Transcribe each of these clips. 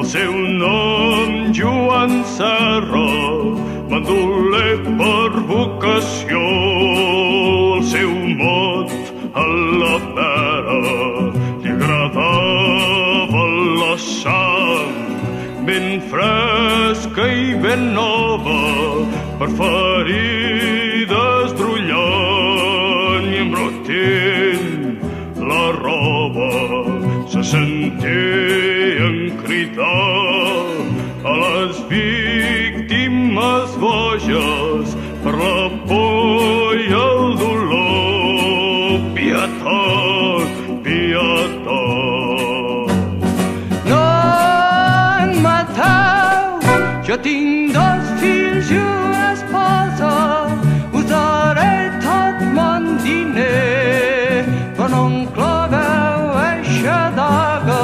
El seu nom, Joan Serra, bandoler per vocació. El seu mot, a la pera, li agradava la sang, ben fresca i ben nova, per ferides brollant i embrutint la roba. Se sentien cridar a les víctimes boges per la por i el dolor. Pietat, pietat. No em mateu, jo tinc dos fills i una esposa, us daré tot mon diner, però no em claveu eixa daga.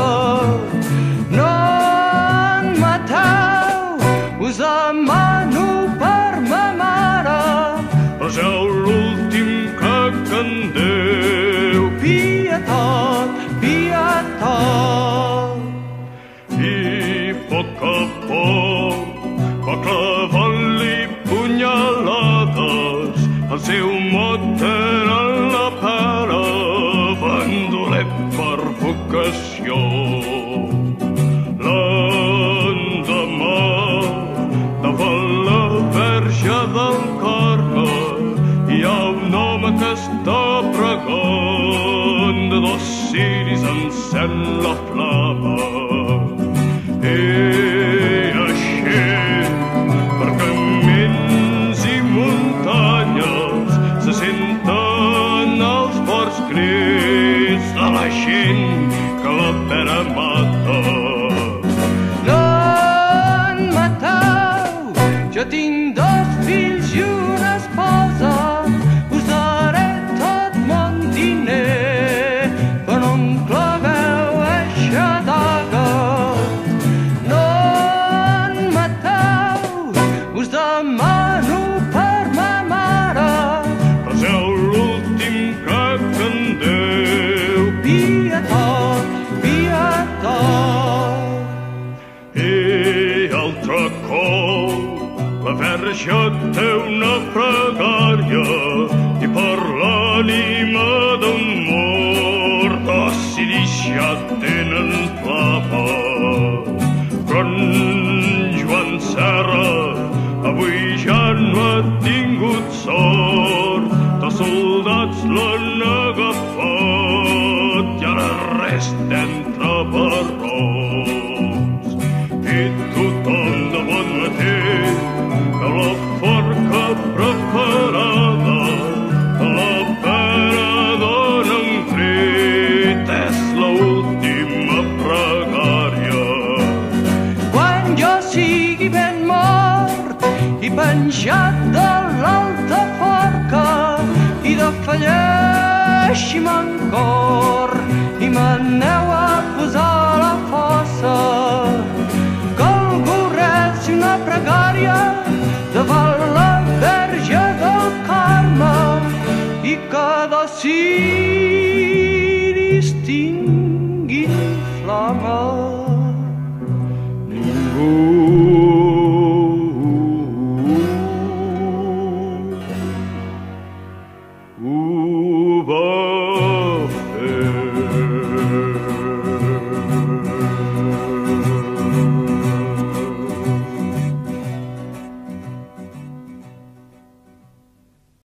No em mateu, us demano per ma mare, reseu l'últim crec en Déu. pietat, pietat. I a poc va clavant-li punyalades. El seu mot era la pera, bandoler per vocació. L'endemà, davant la Verge del Carme, hi ha un home que està pregant, de dos ciris encén la flama. I així, per camins i muntanyes, se senten els forts crits de la gent que la pera mata. No em mateu, jo tinc dos fills i una esposa, us daré tot mon diner, però no em claveu eixa daga. No em mateu, us demano per ma mare, Reseu l'últim crec en Déu. pietat, pietat. I altre cop la Verge té una pregària i per l'ànima d'un mort dos ciris ja tenen flama. Però en Joan Serra avui ja no ha tingut sort, dos soldats l'han agafat i ara resta entre barrots. I tothom de bon matí veu la forca preparada, a la pera dona un crit, és l'última pregària. Quan jo sigui ben mort i penjat de l'alta forca i de falleixi mon cor i m'aneu a posar